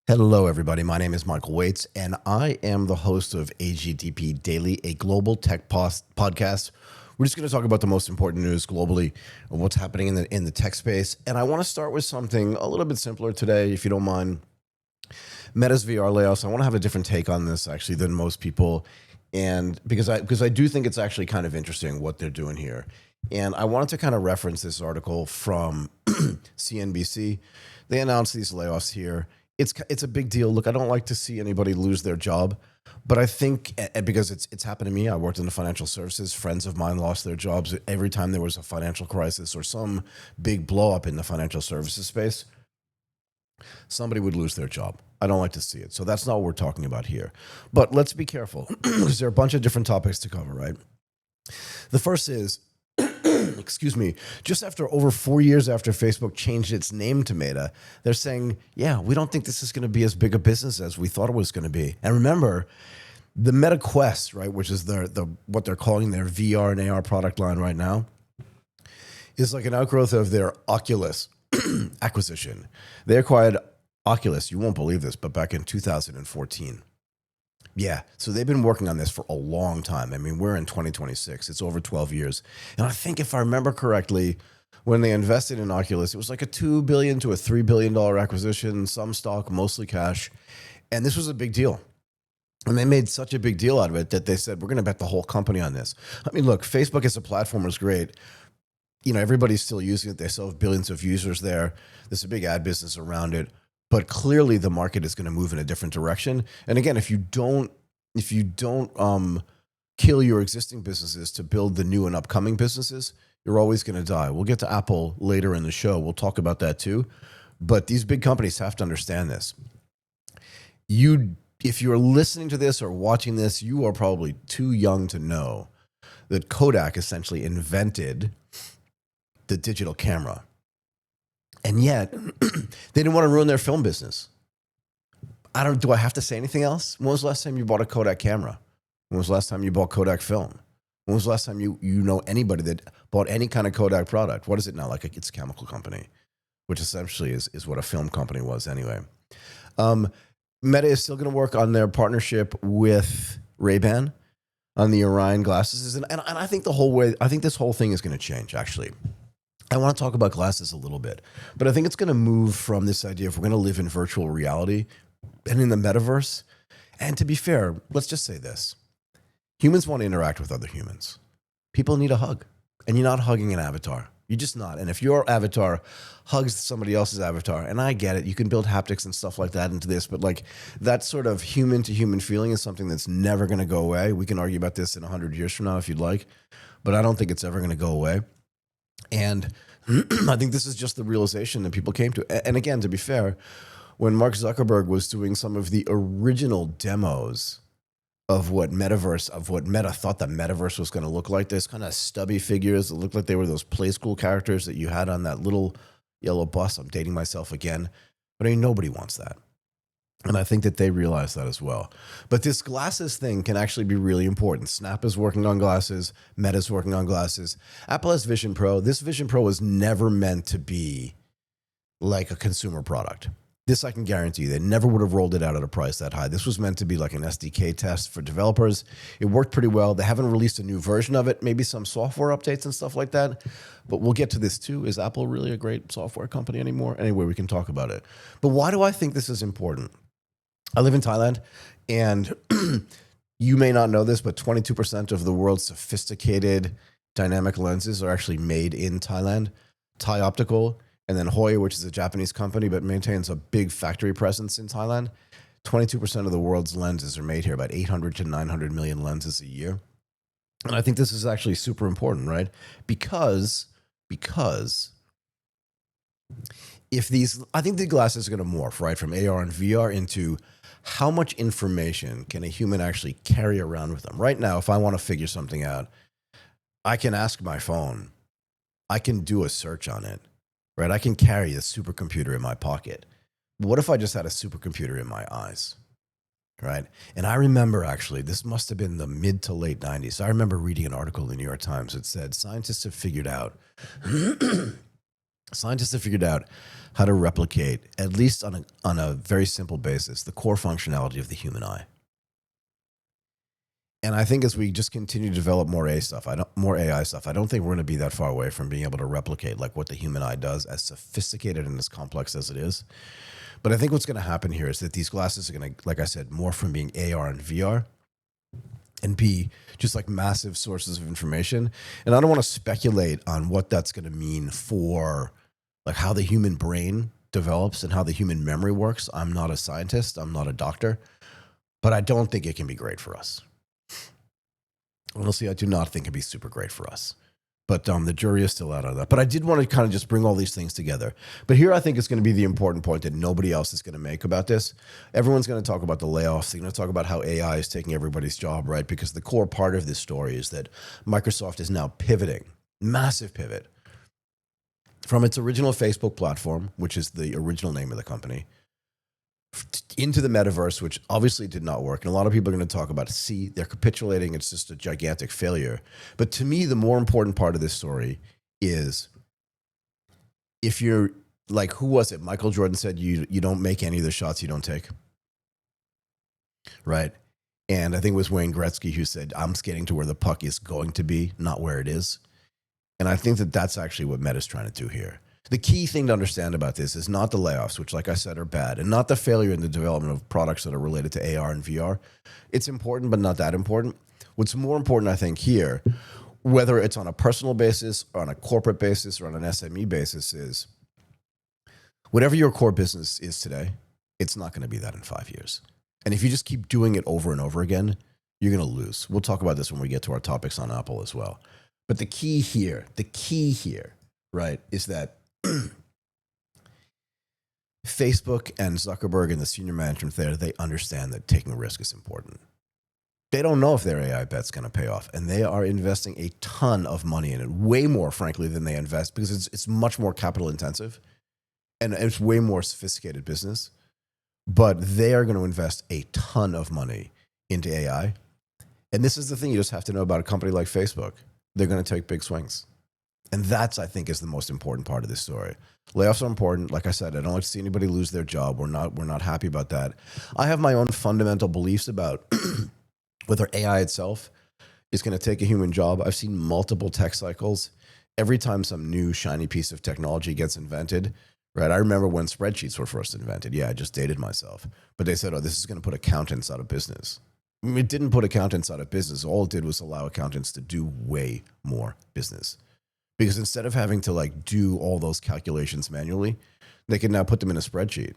Hello, everybody. My name is Michael Waits, and I am the host of AGTP Daily, a global tech podcast. We're just going to talk about the most important news globally and what's happening in the tech space. And I want to start with something a little bit simpler today, if you don't mind. Meta's VR layoffs. I want to have a different take on this actually than most people, and because I do think it's actually kind of interesting what they're doing here. And I wanted to kind of reference this article from CNBC. They announced these layoffs here. It's a big deal. Look, I don't like to see anybody lose their job, but I think because it's happened to me. I worked in the financial services. Friends of mine lost their jobs every time there was a financial crisis or some big blow up in the financial services space. Somebody would lose their job. I don't like to see it. So that's not what we're talking about here. But let's be careful because there are a bunch of different topics to cover, right? The first is, excuse me, just after over 4 years after Facebook changed its name to Meta, they're saying, yeah, we don't think this is going to be as big a business as we thought it was going to be. And remember, the Meta Quest, right, which is what they're calling their VR and AR product line right now, is like an outgrowth of their Oculus acquisition. They acquired Oculus, you won't believe this, but back in 2014. Yeah, so they've been working on this for a long time. I mean, we're in 2026. It's over 12 years. And I think if I remember correctly, when they invested in Oculus, it was like a $2 billion to a $3 billion acquisition, some stock, mostly cash. And this was a big deal. And they made such a big deal out of it that they said, we're going to bet the whole company on this. I mean, look, Facebook as a platform is great. You know, everybody's still using it. They still have billions of users there. There's a big ad business around it. But clearly the market is going to move in a different direction. And again, if you don't kill your existing businesses to build the new and upcoming businesses, you're always going to die. We'll get to Apple later in the show. We'll talk about that too. But these big companies have to understand this. If you're listening to this or watching this, you are probably too young to know that Kodak essentially invented the digital camera. And yet, they didn't want to ruin their film business. Do I have to say anything else? When was the last time you bought a Kodak camera? When was the last time you bought Kodak film? When was the last time you know anybody that bought any kind of Kodak product? What is it now? Like it's a chemical company, which essentially is what a film company was anyway. Meta is still going to work on their partnership with Ray-Ban on the Orion glasses. And I think this whole thing is going to change, actually. I want to talk about glasses a little bit, but I think it's going to move from this idea of we're going to live in virtual reality and in the metaverse. And to be fair, let's just say this. Humans want to interact with other humans. People need a hug, and you're not hugging an avatar. You're just not. And if your avatar hugs somebody else's avatar, and I get it, you can build haptics and stuff like that into this, but like that sort of human to human feeling is something that's never going to go away. We can argue about this in 100 years from now if you'd like, but I don't think it's ever going to go away. And I think this is just the realization that people came to. And again, to be fair, when Mark Zuckerberg was doing some of the original demos of what Meta thought the Metaverse was going to look like, there's kind of stubby figures that looked like they were those Play School characters that you had on that little yellow bus. I'm dating myself again. But I mean, nobody wants that. And I think that they realize that as well. But this glasses thing can actually be really important. Snap is working on glasses. Meta's working on glasses. Apple has Vision Pro. This Vision Pro was never meant to be like a consumer product. This I can guarantee. They never would have rolled it out at a price that high. This was meant to be like an SDK test for developers. It worked pretty well. They haven't released a new version of it, maybe some software updates and stuff like that. But we'll get to this too. Is Apple really a great software company anymore? Anyway, we can talk about it. But why do I think this is important? I live in Thailand, and you may not know this, but 22% of the world's sophisticated dynamic lenses are actually made in Thailand. Thai Optical, and then Hoya, which is a Japanese company, but maintains a big factory presence in Thailand. 22% of the world's lenses are made here, about 800 to 900 million lenses a year. And I think this is actually super important, right? Because I think the glasses are going to morph, right, from AR and VR into how much information can a human actually carry around with them. Right now, if I want to figure something out, I can ask my phone. I can do a search on it, right? I can carry a supercomputer in my pocket. What if I just had a supercomputer in my eyes, right? And I remember, actually, this must have been the mid to late 90s. I remember reading an article in the New York Times that said scientists have figured out Scientists have figured out how to replicate, at least on a very simple basis, the core functionality of the human eye. And I think as we just continue to develop more more AI stuff, I don't think we're going to be that far away from being able to replicate like what the human eye does, as sophisticated and as complex as it is. But I think what's going to happen here is that these glasses are going to, like I said, morph from being AR and VR and be just like massive sources of information. And I don't want to speculate on what that's going to mean for like how the human brain develops and how the human memory works. I'm not a scientist. I'm not a doctor, but I don't think it can be great for us. Honestly, I do not think it'd be super great for us. But the jury is still out on that. But I did want to kind of just bring all these things together. But here I think is going to be the important point that nobody else is going to make about this. Everyone's going to talk about the layoffs. They're going to talk about how AI is taking everybody's job, right? Because the core part of this story is that Microsoft is now pivoting, massive pivot, from its original Facebook platform, which is the original name of the company, into the metaverse, which obviously did not work. And a lot of people are going to talk about, see, they're capitulating. It's just a gigantic failure. But to me, the more important part of this story is if you're like, who was it? Michael Jordan said, you don't make any of the shots you don't take. Right. And I think it was Wayne Gretzky who said, I'm skating to where the puck is going to be, not where it is. And I think that that's actually what Meta's trying to do here. The key thing to understand about this is not the layoffs, which, like I said, are bad, and not the failure in the development of products that are related to AR and VR. It's important, but not that important. What's more important, I think, here, whether it's on a personal basis or on a corporate basis or on an SME basis, is whatever your core business is today, it's not going to be that in 5 years. And if you just keep doing it over and over again, you're going to lose. We'll talk about this when we get to our topics on Apple as well. But the key here, right, is that Facebook and Zuckerberg and the senior management there, they understand that taking a risk is important. They don't know if their AI bet's going to pay off, and they are investing a ton of money in it, way more, frankly, than they invest, because it's much more capital intensive and it's way more sophisticated business. But they are going to invest a ton of money into AI. And this is the thing you just have to know about a company like Facebook. They're going to take big swings. And that's, I think, is the most important part of this story. Layoffs are important. Like I said, I don't like to see anybody lose their job. We're not happy about that. I have my own fundamental beliefs about whether AI itself is going to take a human job. I've seen multiple tech cycles. Every time some new shiny piece of technology gets invented, right? I remember when spreadsheets were first invented. Yeah, I just dated myself. But they said, oh, this is going to put accountants out of business. I mean, it didn't put accountants out of business. All it did was allow accountants to do way more business. Because instead of having to like do all those calculations manually, they can now put them in a spreadsheet.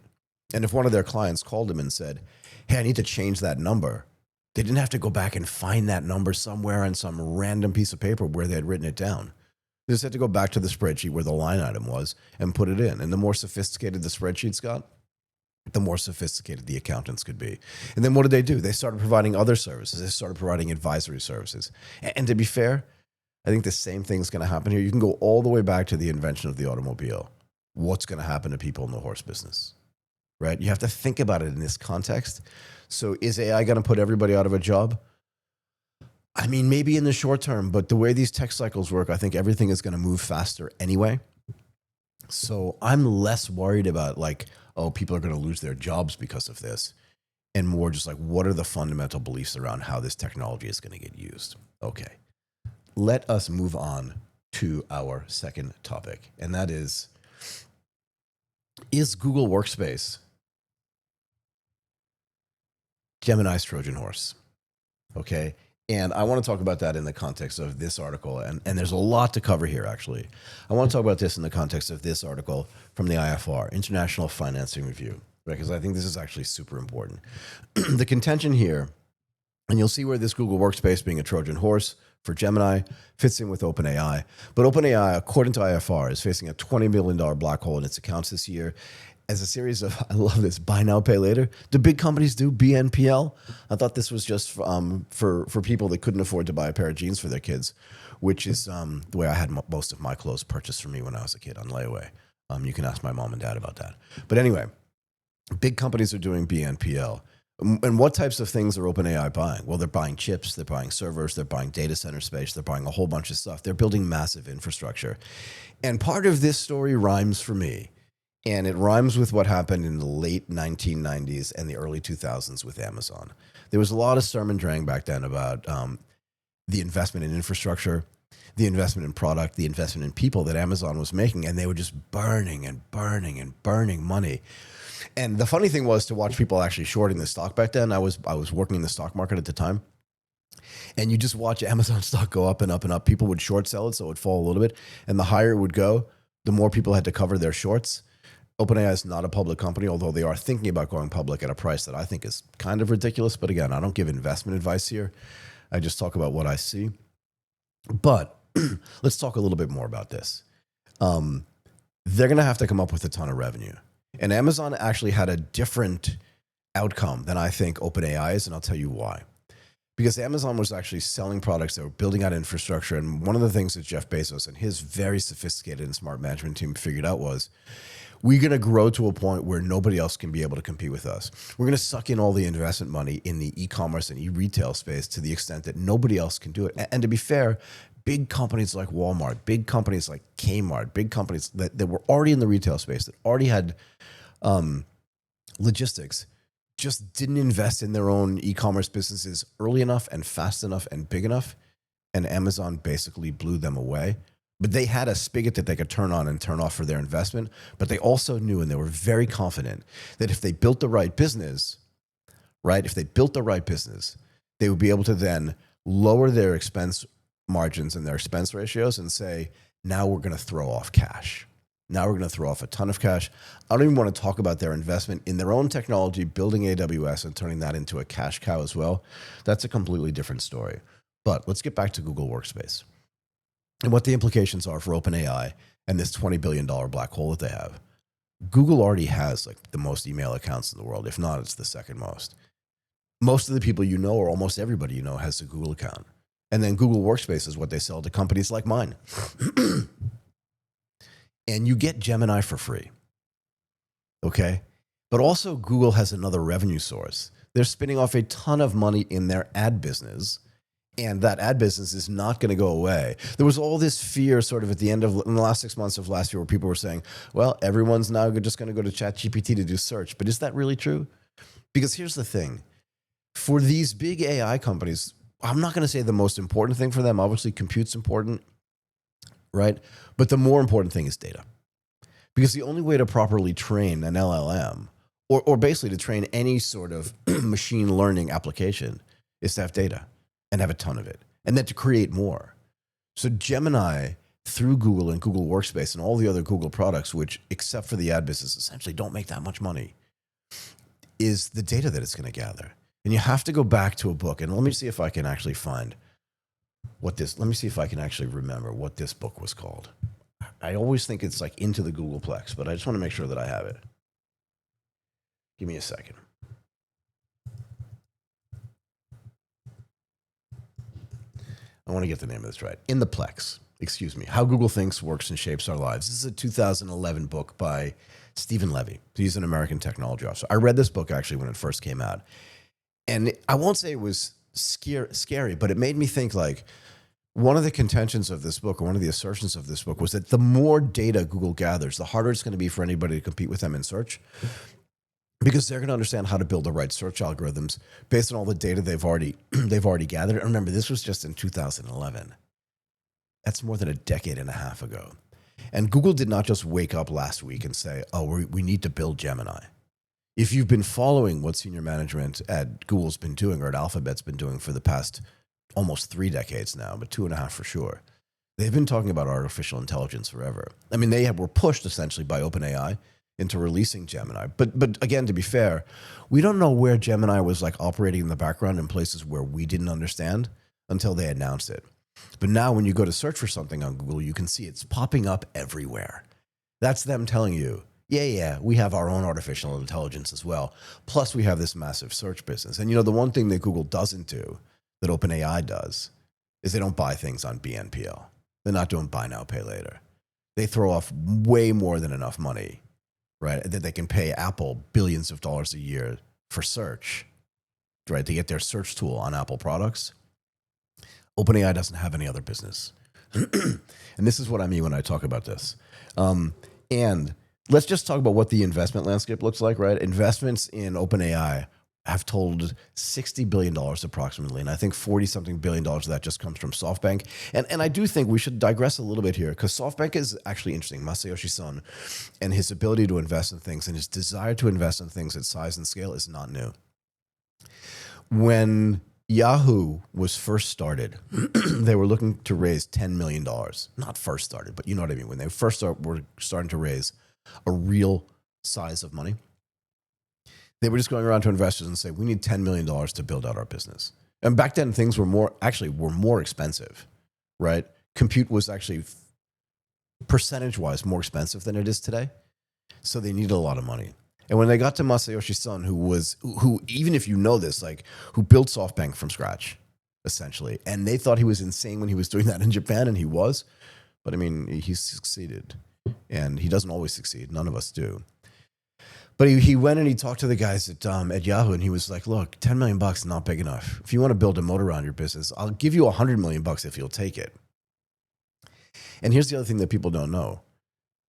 And if one of their clients called them and said, hey, I need to change that number, they didn't have to go back and find that number somewhere on some random piece of paper where they had written it down. They just had to go back to the spreadsheet where the line item was and put it in. And the more sophisticated the spreadsheets got, the more sophisticated the accountants could be. And then what did? They started providing other services. They started providing advisory services. And to be fair, I think the same thing is going to happen here. You can go all the way back to the invention of the automobile. What's going to happen to people in the horse business, right? You have to think about it in this context. So is AI going to put everybody out of a job? I mean, maybe in the short term, but the way these tech cycles work, I think everything is going to move faster anyway. So I'm less worried about like, oh, people are going to lose their jobs because of this, and more just like, what are the fundamental beliefs around how this technology is going to get used? Okay. Let us move on to our second topic, and that is Google Workspace Gemini's Trojan horse? Okay, and I want to talk about that in the context of this article, and there's a lot to cover here, actually. I want to talk about this in the context of this article from the IFR, International Financing Review, because I think this is actually super important. The contention here, and you'll see where this Google Workspace being a Trojan horse for Gemini fits in with OpenAI. But OpenAI, according to IFR, is facing a $20 billion black hole in its accounts this year as a series of, I love this, buy now, pay later. Do big companies do BNPL? I thought this was just for people that couldn't afford to buy a pair of jeans for their kids, which is the way I had most of my clothes purchased for me when I was a kid on layaway. You can ask my mom and dad about that. But anyway, big companies are doing BNPL. And what types of things are OpenAI buying? Well, they're buying chips, they're buying servers, they're buying data center space, they're buying a whole bunch of stuff. They're building massive infrastructure. And part of this story rhymes for me. And it rhymes with what happened in the late 1990s and the early 2000s with Amazon. There was a lot of sermon drang back then about the investment in infrastructure, the investment in product, the investment in people that Amazon was making, and they were just burning and burning and burning money. And the funny thing was to watch people actually shorting the stock back then. I was working in the stock market at the time, and you just watch Amazon stock go up and up and up. People would short sell it, so it would fall a little bit, and the higher it would go, the more people had to cover their shorts. OpenAI is not a public company, although they are thinking about going public at a price that I think is kind of ridiculous. But again, I don't give investment advice here. I just talk about what I see. But let's talk a little bit more about this. They're going to have to come up with a ton of revenue. And Amazon actually had a different outcome than I think OpenAI is, and I'll tell you why. Because Amazon was actually selling products that were building out infrastructure. And one of the things that Jeff Bezos and his very sophisticated and smart management team figured out was, we're going to grow to a point where nobody else can be able to compete with us. We're going to suck in all the investment money in the e-commerce and e-retail space to the extent that nobody else can do it. And to be fair, big companies like Walmart, big companies like Kmart, big companies that were already in the retail space, that already had logistics, just didn't invest in their own e-commerce businesses early enough and fast enough and big enough. And Amazon basically blew them away. But they had a spigot that they could turn on and turn off for their investment. But they also knew, and they were very confident, that if they built the right business, right, if they built the right business, they would be able to then lower their expense margins and their expense ratios and say, now we're going to throw off cash. Now we're going to throw off a ton of cash. I don't even want to talk about their investment in their own technology, building AWS and turning that into a cash cow as well. That's a completely different story. But let's get back to Google Workspace and what the implications are for OpenAI and this $20 billion black hole that they have. Google already has like the most email accounts in the world. If not, it's the second most. Most of the people you know, or almost everybody you know, has a Google account. And then Google Workspace is what they sell to companies like mine. And you get Gemini for free. Okay? But also Google has another revenue source. They're spinning off a ton of money in their ad business. And that ad business is not going to go away. There was all this fear sort of at the end of, in the last 6 months of last year, where people were saying, well, everyone's now just going to go to ChatGPT to do search. But is that really true? Because here's the thing. For these big AI companies, I'm not going to say the most important thing for them. Obviously, compute's important, right? But the more important thing is data. Because the only way to properly train an LLM, or basically to train any sort of machine learning application, is to have data. And have a ton of it, and then to create more. So Gemini, through Google and Google Workspace and all the other Google products, which, except for the ad business, essentially don't make that much money, is the data that it's going to gather. And you have to go back to a book, and let me see if I can actually find let me see if I can actually remember what this book was called. I always think it's like Into the Googleplex, but I just want to make sure that I have it. Give me a second. I want to get the name of this right. In the Plex, excuse me. How Google Thinks, Works, and Shapes Our Lives. This is a 2011 book by Stephen Levy. He's an American technology officer. I read this book actually when it first came out. And I won't say it was scary, but it made me think like one of the contentions of this book, or one of the assertions of this book, was that the more data Google gathers, the harder it's going to be for anybody to compete with them in search. Because they're going to understand how to build the right search algorithms based on all the data they've already gathered. And remember, this was just in 2011. That's more than a decade and a half ago. And Google did not just wake up last week and say, oh, we need to build Gemini. If you've been following what senior management at Google's been doing, or at Alphabet's been doing for the past almost 3 decades now, but 2.5 for sure, they've been talking about artificial intelligence forever. I mean, were pushed essentially by OpenAI into releasing Gemini. But again, to be fair, we don't know where Gemini was like operating in the background in places where we didn't understand until they announced it. But now when you go to search for something on Google, you can see it's popping up everywhere. That's them telling you, yeah, we have our own artificial intelligence as well. Plus we have this massive search business. And the one thing that Google doesn't do, that OpenAI does, is they don't buy things on BNPL. They're not doing buy now, pay later. They throw off way more than enough money, right, that they can pay Apple billions of dollars a year for search, right? They get their search tool on Apple products. OpenAI doesn't have any other business. And this is what I mean when I talk about this. And let's just talk about what the investment landscape looks like, right? Investments in OpenAI have totaled $60 billion approximately. And I think 40-something billion dollars of that just comes from SoftBank. And I do think we should digress a little bit here because SoftBank is actually interesting. Masayoshi Son and his ability to invest in things and his desire to invest in things at size and scale is not new. When Yahoo was first started, they were looking to raise $10 million. Not first started, but you know what I mean. When they first were starting to raise a real size of money, they were just going around to investors and say, we need $10 million to build out our business. And back then, things were more expensive, right? Compute was actually percentage-wise more expensive than it is today. So they needed a lot of money. And when they got to Masayoshi Son, who even if you know this, like who built SoftBank from scratch, essentially, and they thought he was insane when he was doing that in Japan, and he was. But I mean, he succeeded, and he doesn't always succeed. None of us do. But he went and he talked to the guys at Yahoo, and he was like, "Look, $10 million is not big enough. If you want to build a moat around your business, I'll give you $100 million if you'll take it." And here's the other thing that people don't know: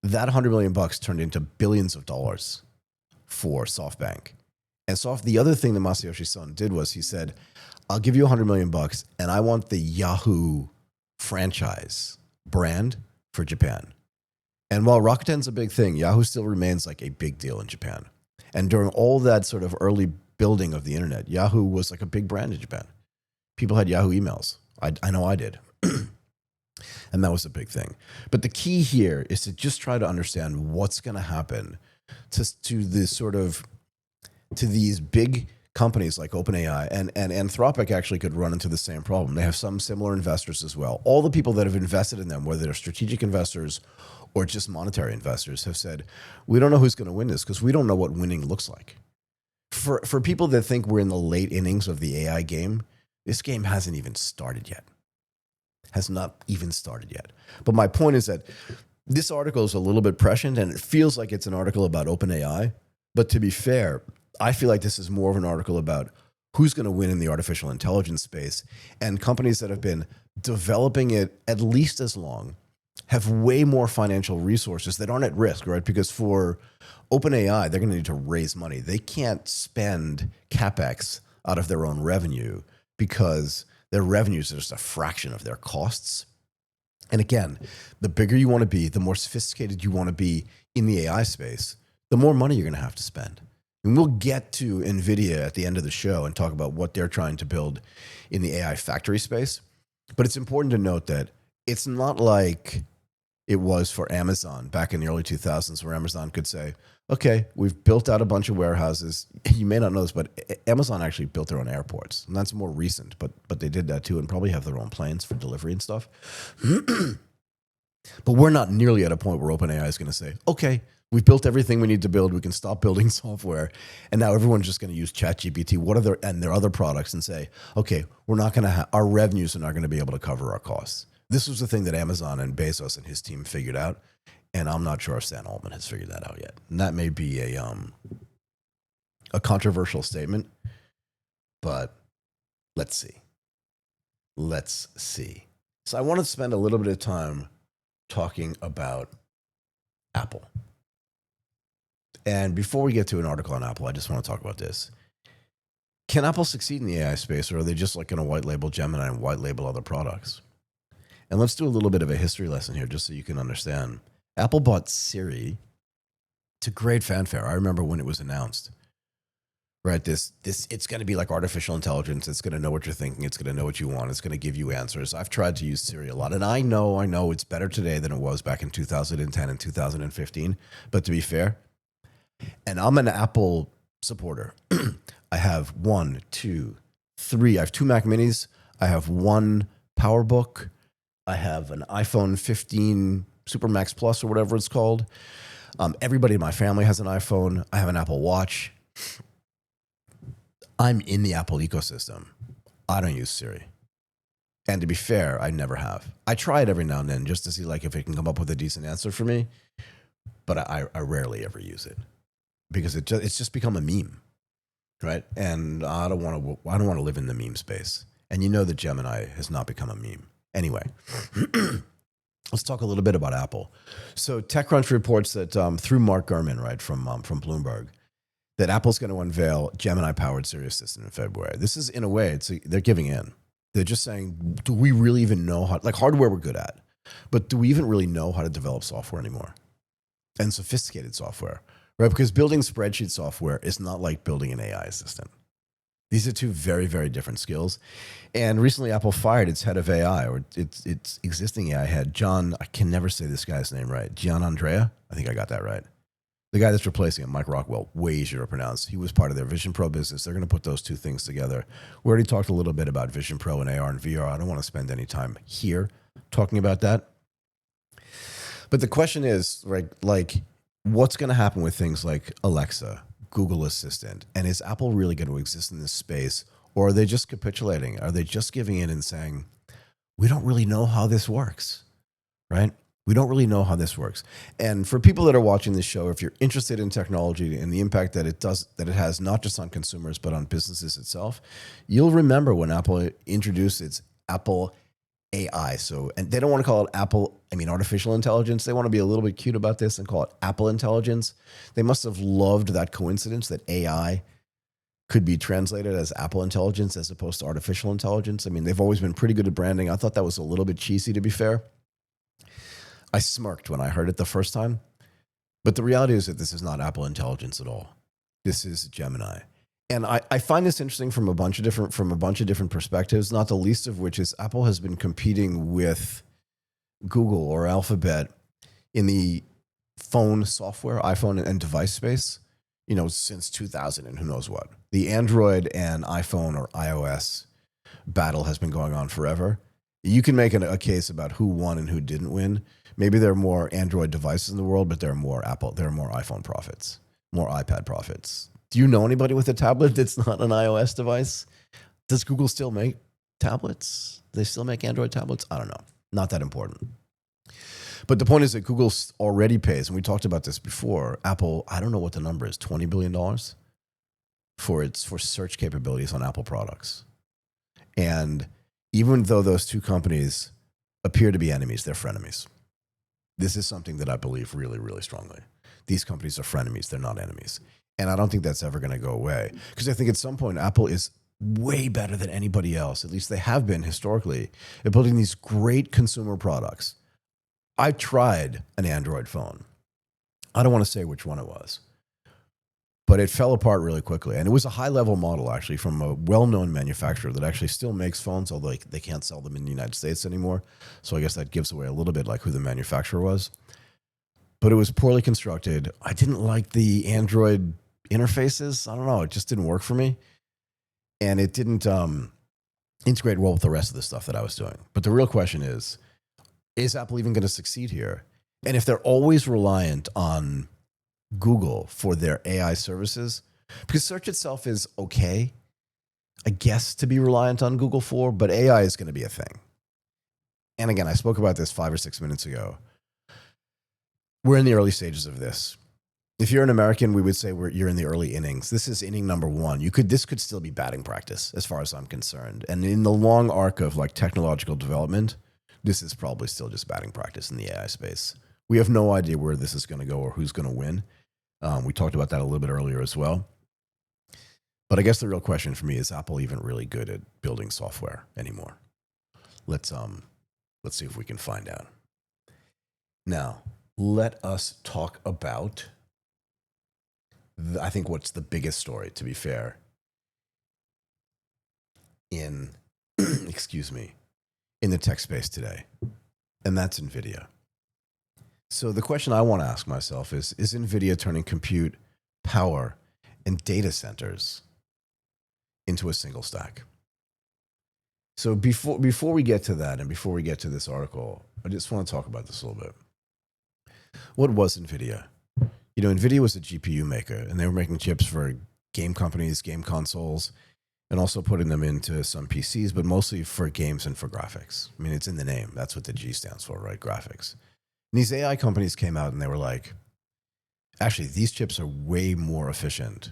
that $100 million turned into billions of dollars for SoftBank. And the other thing that Masayoshi Son did was he said, "I'll give you $100 million, and I want the Yahoo franchise brand for Japan." And while Rakuten's a big thing, Yahoo still remains like a big deal in Japan. And during all that sort of early building of the internet, Yahoo was like a big brand in Japan. People had Yahoo emails. I know I did. And that was a big thing. But the key here is to just try to understand what's going to happen to these big companies like OpenAI, and Anthropic actually could run into the same problem. They have some similar investors as well. All the people that have invested in them, whether they're strategic investors or just monetary investors, have said, we don't know who's going to win this because we don't know what winning looks like. For people that think we're in the late innings of the AI game, this game hasn't even started yet. Has not even started yet. But my point is that this article is a little bit prescient, and it feels like it's an article about OpenAI. But to be fair, I feel like this is more of an article about who's going to win in the artificial intelligence space, and companies that have been developing it at least as long have way more financial resources that aren't at risk, right? Because for OpenAI, they're going to need to raise money. They can't spend CapEx out of their own revenue because their revenues are just a fraction of their costs. And again, the bigger you want to be, the more sophisticated you want to be in the AI space, the more money you're going to have to spend. And we'll get to Nvidia at the end of the show and talk about what they're trying to build in the AI factory space. But it's important to note that it's not like it was for Amazon back in the early 2000s, where Amazon could say, okay, we've built out a bunch of warehouses. You may not know this, but Amazon actually built their own airports. And that's more recent, but they did that too, and probably have their own planes for delivery and stuff. But we're not nearly at a point where OpenAI is going to say, okay, we've built everything we need to build. We can stop building software. And now everyone's just going to use ChatGPT and their other products and say, okay, we're not going to our revenues are not going to be able to cover our costs. This was the thing that Amazon and Bezos and his team figured out. And I'm not sure if Stan Altman has figured that out yet. And that may be a controversial statement, but let's see. Let's see. So I want to spend a little bit of time talking about Apple. And before we get to an article on Apple, I just want to talk about this. Can Apple succeed in the AI space, or are they just like going to white label Gemini and white label other products? And let's do a little bit of a history lesson here just so you can understand. Apple bought Siri to great fanfare. I remember when it was announced. Right, this it's going to be like artificial intelligence. It's going to know what you're thinking. It's going to know what you want. It's going to give you answers. I've tried to use Siri a lot, and I know it's better today than it was back in 2010 and 2015. But to be fair, and I'm an Apple supporter. I have 1, 2, 3. I have 2 Mac Minis. I have 1 PowerBook. I have an iPhone 15 Super Max Plus or whatever it's called. Everybody in my family has an iPhone. I have an Apple Watch. I'm in the Apple ecosystem. I don't use Siri. And to be fair, I never have. I try it every now and then just to see like if it can come up with a decent answer for me. But I rarely ever use it because it's just become a meme. right? And I don't want to live in the meme space. And you know that Gemini has not become a meme. Anyway, let's talk a little bit about Apple. So TechCrunch reports that through Mark Gurman, right, from Bloomberg, that Apple's going to unveil Gemini-powered Siri Assistant in February. This is, in a way, they're giving in. They're just saying, do we really even know how, like hardware we're good at, but do we even really know how to develop software anymore? And sophisticated software, right? Because building spreadsheet software is not like building an AI assistant. These are two very, very different skills. And recently Apple fired its head of AI, or its existing AI head, John, I can never say this guy's name right, Gian Andrea? I think I got that right. The guy that's replacing him, Mike Rockwell, way easier to pronounce. He was part of their Vision Pro business. They're going to put those two things together. We already talked a little bit about Vision Pro and AR and VR. I don't want to spend any time here talking about that. But the question is, right, like, what's going to happen with things like Alexa, Google Assistant? And is Apple really going to exist in this space? Or are they just capitulating? Are they just giving in and saying, we don't really know how this works, right? We don't really know how this works. And for people that are watching this show, if you're interested in technology and the impact that it has not just on consumers, but on businesses itself, you'll remember when Apple introduced its Apple AI. So, and they don't want to call it artificial intelligence. They want to be a little bit cute about this and call it Apple Intelligence. They must have loved that coincidence that AI could be translated as Apple Intelligence as opposed to artificial intelligence. I mean, they've always been pretty good at branding. I thought that was a little bit cheesy, to be fair. I smirked when I heard it the first time. But the reality is that this is not Apple Intelligence at all. This is Gemini. And I find this interesting from a bunch of different perspectives, not the least of which is Apple has been competing with Google or Alphabet in the phone software, iPhone and device space, since 2000 and who knows what. The Android and iPhone or iOS battle has been going on forever. You can make a case about who won and who didn't win. Maybe there are more Android devices in the world, but there are more iPhone profits, more iPad profits. Do you know anybody with a tablet that's not an iOS device? Does Google still make tablets? Do they still make Android tablets? I don't know. Not that important. But the point is that Google already pays, and we talked about this before, Apple, I don't know what the number is, $20 billion for search capabilities on Apple products. And even though those two companies appear to be enemies, they're frenemies. This is something that I believe really, really strongly. These companies are frenemies. They're not enemies. And I don't think that's ever going to go away. Because I think at some point, Apple is way better than anybody else. At least they have been historically at building these great consumer products. I tried an Android phone. I don't want to say which one it was. But it fell apart really quickly. And it was a high-level model, actually, from a well-known manufacturer that actually still makes phones, although they can't sell them in the United States anymore. So I guess that gives away a little bit like who the manufacturer was. But it was poorly constructed. I didn't like the Android interfaces. I don't know. It just didn't work for me. And it didn't integrate well with the rest of the stuff that I was doing. But the real question is Apple even going to succeed here? And if they're always reliant on Google for their AI services, because search itself is okay, I guess, to be reliant on Google for, but AI is going to be a thing. And again, I spoke about this 5 or 6 minutes ago. We're in the early stages of this. If you're an American, we would say you're in the early innings. This is inning number 1. This could still be batting practice as far as I'm concerned. And in the long arc of like technological development, this is probably still just batting practice in the AI space. We have no idea where this is going to go or who's going to win. We talked about that a little bit earlier as well. But I guess the real question for me is Apple even really good at building software anymore? Let's see if we can find out. Now, let us talk about I think what's the biggest story, to be fair, in in the tech space today. And that's Nvidia. So the question I want to ask myself is Nvidia turning compute, power, and data centers into a single stack? So before we get to that and before we get to this article, I just want to talk about this a little bit. What was Nvidia? Nvidia was a GPU maker, and they were making chips for game companies, game consoles, and also putting them into some PCs, but mostly for games and for graphics. I mean, it's in the name. That's what the G stands for, right? Graphics. And these AI companies came out and they were like, actually, these chips are way more efficient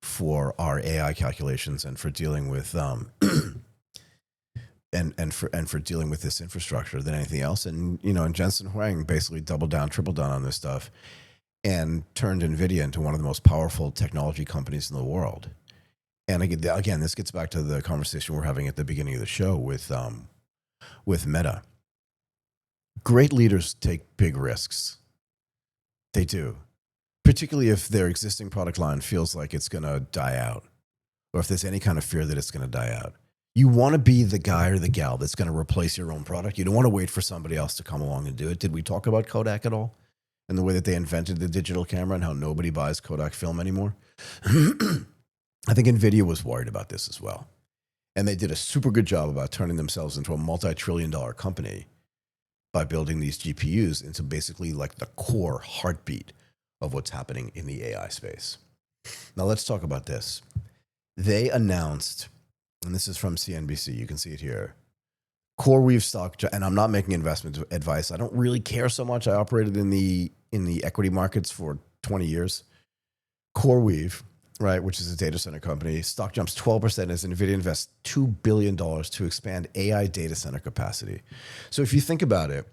for our AI calculations and for dealing with and for dealing with this infrastructure than anything else. And and Jensen Huang basically doubled down, tripled down on this stuff, and turned Nvidia into one of the most powerful technology companies in the world. And again, this gets back to the conversation we're having at the beginning of the show with Meta. Great leaders take big risks. They do, particularly if their existing product line feels like it's going to die out, or if there's any kind of fear that it's going to die out. You want to be the guy or the gal that's going to replace your own product. You don't want to wait for somebody else to come along and do it. Did we talk about Kodak at all? And the way that they invented the digital camera and how nobody buys Kodak film anymore? I think Nvidia was worried about this as well. And they did a super good job about turning themselves into a multi-trillion-dollar company by building these GPUs into basically like the core heartbeat of what's happening in the AI space. Now let's talk about this. They announced, and this is from CNBC, you can see it here, CoreWeave stock, and I'm not making investment advice. I don't really care so much. I operated in the equity markets for 20 years. CoreWeave, right, which is a data center company, stock jumps 12% as Nvidia invests $2 billion to expand AI data center capacity. So if you think about it,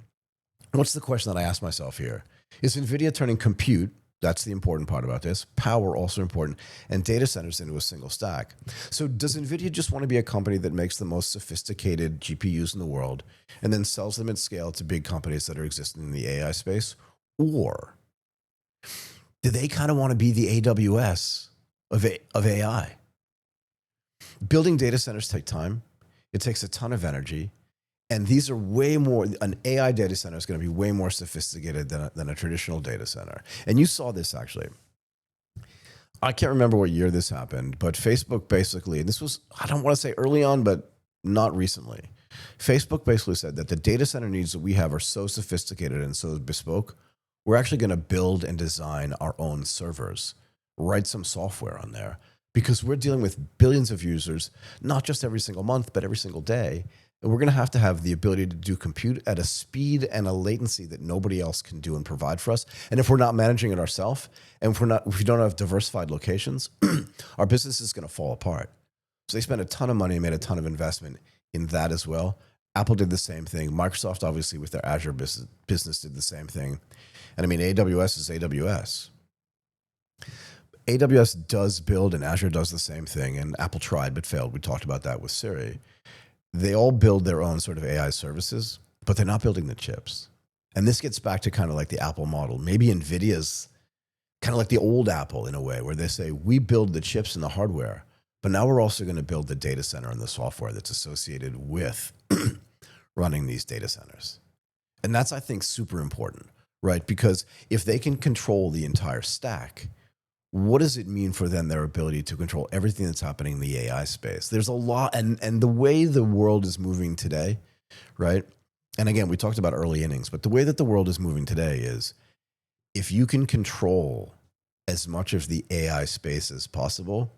what's the question that I ask myself here? Is Nvidia turning compute, that's the important part about this, power also important, and data centers into a single stack? So does Nvidia just want to be a company that makes the most sophisticated GPUs in the world and then sells them at scale to big companies that are existing in the AI space? Or do they kind of want to be the AWS of AI? Building data centers take time. It takes a ton of energy. And these are way more, an AI data center is going to be way more sophisticated than a traditional data center. And you saw this actually. I can't remember what year this happened, but Facebook basically, and this was, I don't want to say early on, but not recently. Facebook basically said that the data center needs that we have are so sophisticated and so bespoke, we're actually going to build and design our own servers, write some software on there, because we're dealing with billions of users, not just every single month, but every single day. And we're going to have the ability to do compute at a speed and a latency that nobody else can do and provide for us. And if we're not managing it ourselves, and if we don't have diversified locations, our business is going to fall apart. So they spent a ton of money and made a ton of investment in that as well. Apple did the same thing. Microsoft, obviously, with their Azure business did the same thing. And I mean, AWS is AWS. AWS does build and Azure does the same thing. And Apple tried but failed. We talked about that with Siri. They all build their own sort of AI services, but they're not building the chips. And this gets back to kind of like the Apple model. Maybe NVIDIA's kind of like the old Apple in a way, where they say, we build the chips and the hardware, but now we're also going to build the data center and the software that's associated with running these data centers. And that's, I think, super important, right? Because if they can control the entire stack, what does it mean for them, their ability to control everything that's happening in the AI space? There's a lot, and the way the world is moving today, right? And again, we talked about early innings, but the way that the world is moving today is if you can control as much of the AI space as possible,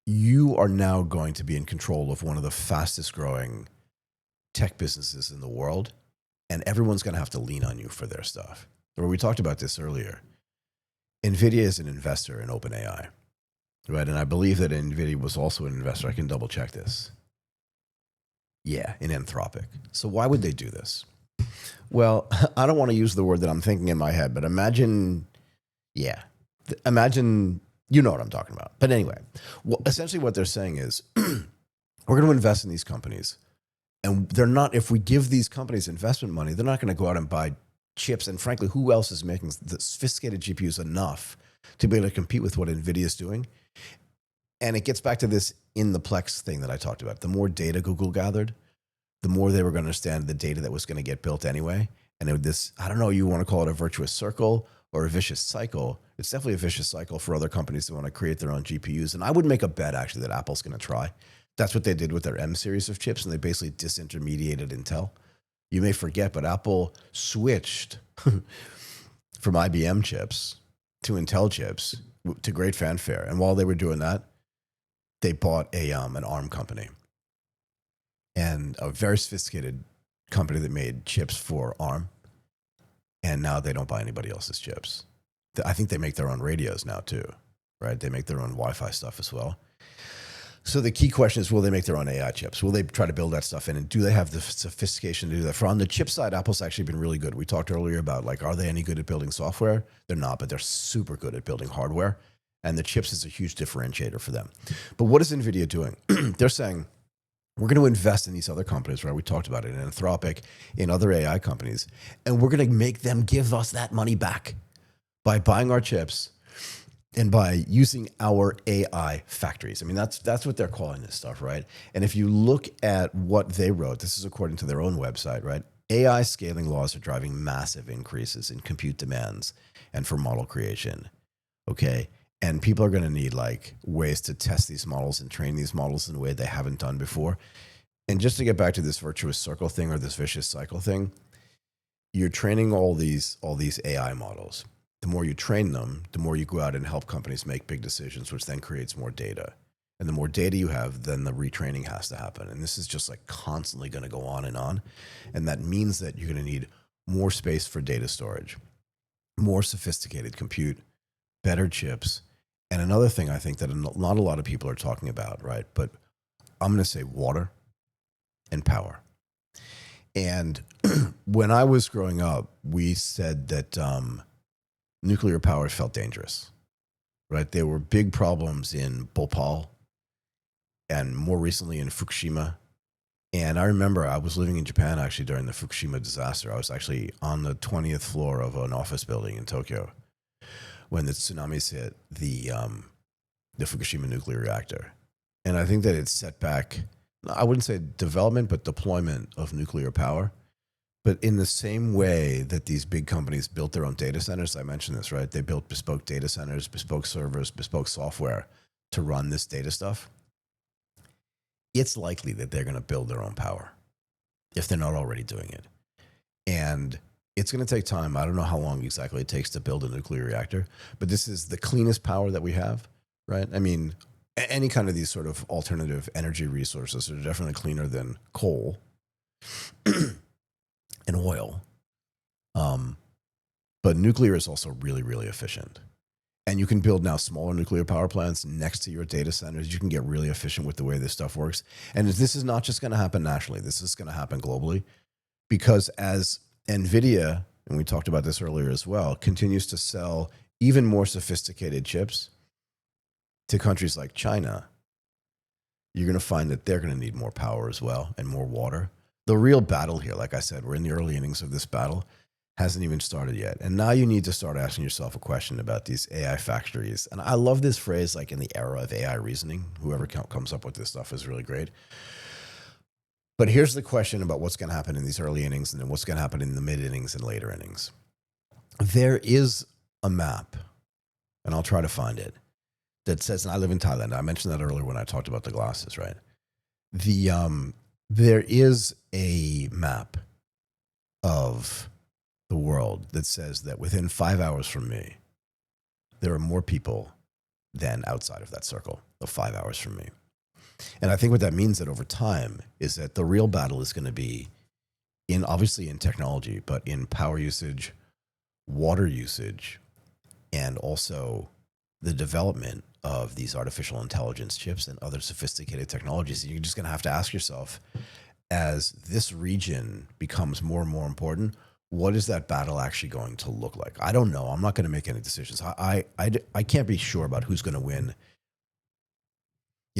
you are now going to be in control of one of the fastest growing tech businesses in the world, and everyone's going to have to lean on you for their stuff. Or we talked about this earlier. Nvidia is an investor in OpenAI, right? And I believe that Nvidia was also an investor. I can double check this. Yeah, in Anthropic. So why would they do this? Well, I don't want to use the word that I'm thinking in my head, but imagine, you know what I'm talking about. But anyway, essentially what they're saying is we're going to invest in these companies. And they're not, if we give these companies investment money, they're not going to go out and buy chips. And frankly, who else is making the sophisticated GPUs enough to be able to compete with what NVIDIA is doing? And it gets back to this in the Plex thing that I talked about. The more data Google gathered, the more they were going to understand the data that was going to get built anyway. And I don't know, you want to call it a virtuous circle or a vicious cycle. It's definitely a vicious cycle for other companies that want to create their own GPUs. And I would make a bet, actually, that Apple's going to try. That's what they did with their M series of chips, and they basically disintermediated Intel. You may forget, but Apple switched from IBM chips to Intel chips to great fanfare. And while they were doing that, they bought an ARM company, and a very sophisticated company that made chips for ARM. And now they don't buy anybody else's chips. I think they make their own radios now too. right? They make their own Wi-Fi stuff as well. So the key question is, will they make their own AI chips? Will they try to build that stuff in? And do they have the sophistication to do that? For on the chip side, Apple's actually been really good. We talked earlier about, like, are they any good at building software? They're not, but they're super good at building hardware. And the chips is a huge differentiator for them. But what is Nvidia doing? They're saying, we're going to invest in these other companies, right? We talked about it, in Anthropic, in other AI companies. And we're going to make them give us that money back by buying our chips and by using our AI factories. I mean, that's what they're calling this stuff, right? And if you look at what they wrote, this is according to their own website, right? AI scaling laws are driving massive increases in compute demands and for model creation, okay? And people are going to need, like, ways to test these models and train these models in a way they haven't done before. And just to get back to this virtuous circle thing, or this vicious cycle thing, you're training all these AI models. The more you train them, the more you go out and help companies make big decisions, which then creates more data. And the more data you have, then the retraining has to happen. And this is just, like, constantly going to go on. And that means that you're going to need more space for data storage, more sophisticated compute, better chips. And another thing I think that not a lot of people are talking about, right? But I'm going to say water and power. And when I was growing up, we said that nuclear power felt dangerous, right? There were big problems in Bhopal and more recently in Fukushima. And I remember I was living in Japan actually during the Fukushima disaster. I was actually on the 20th floor of an office building in Tokyo when the tsunamis hit the Fukushima nuclear reactor. And I think that it set back, I wouldn't say development, but deployment of nuclear power. But in the same way that these big companies built their own data centers, I mentioned this, right? They built bespoke data centers, bespoke servers, bespoke software to run this data stuff. It's likely that they're going to build their own power if they're not already doing it. And it's going to take time. I don't know how long exactly it takes to build a nuclear reactor, but this is the cleanest power that we have, right? I mean, any kind of these sort of alternative energy resources are definitely cleaner than coal and oil. But nuclear is also really, really efficient. And you can build now smaller nuclear power plants next to your data centers. You can get really efficient with the way this stuff works. And this is not just going to happen nationally. This is going to happen globally, because as Nvidia, and we talked about this earlier as well, continues to sell even more sophisticated chips to countries like China, you're going to find that they're going to need more power as well and more water. The real battle here, like I said, we're in the early innings of this battle, hasn't even started yet. And now you need to start asking yourself a question about these AI factories. And I love this phrase, like, in the era of AI reasoning. Whoever comes up with this stuff is really great. But here's the question about what's going to happen in these early innings and then what's going to happen in the mid innings and later innings. There is a map, and I'll try to find it, that says, and I live in Thailand. I mentioned that earlier when I talked about the glasses, right? There is a map of the world that says that within 5 hours from me, there are more people than outside of that circle of 5 hours from me. And I think what that means that over time is that the real battle is going to be obviously in technology, but in power usage, water usage, and also the development of these artificial intelligence chips and other sophisticated technologies. And you're just going to have to ask yourself, as this region becomes more and more important, what is that battle actually going to look like? I don't know. I'm not going to make any decisions. I can't be sure about who's going to win.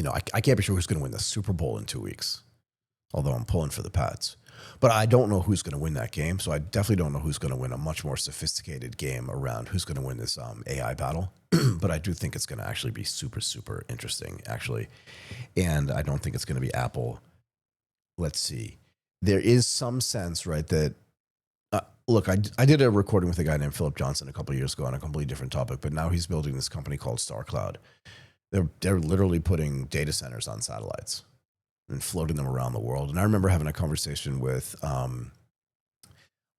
I can't be sure who's going to win the Super Bowl in 2 weeks, although I'm pulling for the Pats. But I don't know who's going to win that game. So I definitely don't know who's going to win a much more sophisticated game around who's going to win this AI battle. But I do think it's going to actually be super, super interesting, actually. And I don't think it's going to be Apple. Let's see. There is some sense, right, that look, I did a recording with a guy named Philip Johnson a couple of years ago on a completely different topic, but now he's building this company called StarCloud. They're literally putting data centers on satellites and floating them around the world. And I remember having a conversation with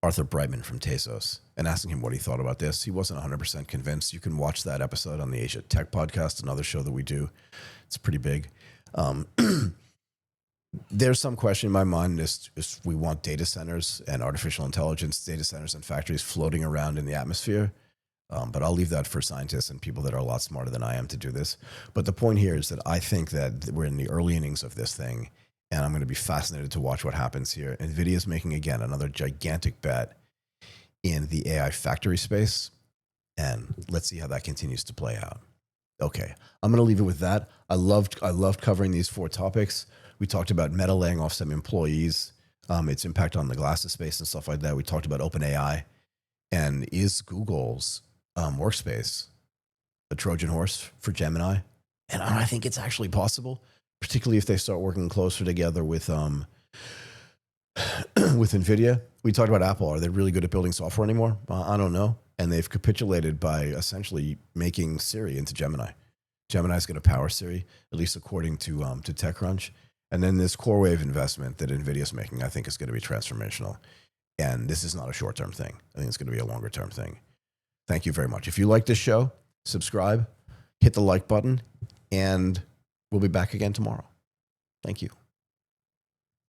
Arthur Brightman from Tezos and asking him what he thought about this. He wasn't 100% convinced. You can watch that episode on the Asia Tech Podcast, another show that we do. It's pretty big. There's some question in my mind is we want data centers and artificial intelligence data centers and factories floating around in the atmosphere. But I'll leave that for scientists and people that are a lot smarter than I am to do this. But the point here is that I think that we're in the early innings of this thing, and I'm going to be fascinated to watch what happens here. Nvidia is making, again, another gigantic bet in the AI factory space, and let's see how that continues to play out. Okay, I'm going to leave it with that. I loved covering these 4 topics. We talked about Meta laying off some employees, its impact on the glasses space and stuff like that. We talked about OpenAI, and is Google's Workspace a Trojan horse for Gemini? And I think it's actually possible, particularly if they start working closer together with with Nvidia. We talked about Apple. Are they really good at building software anymore? I don't know. And they've capitulated by essentially making Siri into Gemini. Gemini is going to power Siri, at least according to TechCrunch. And then this CoreWave investment that Nvidia is making, I think, is going to be transformational. And this is not a short-term thing. I think it's going to be a longer-term thing. Thank you very much. If you like this show, subscribe, hit the like button, and we'll be back again tomorrow. Thank you.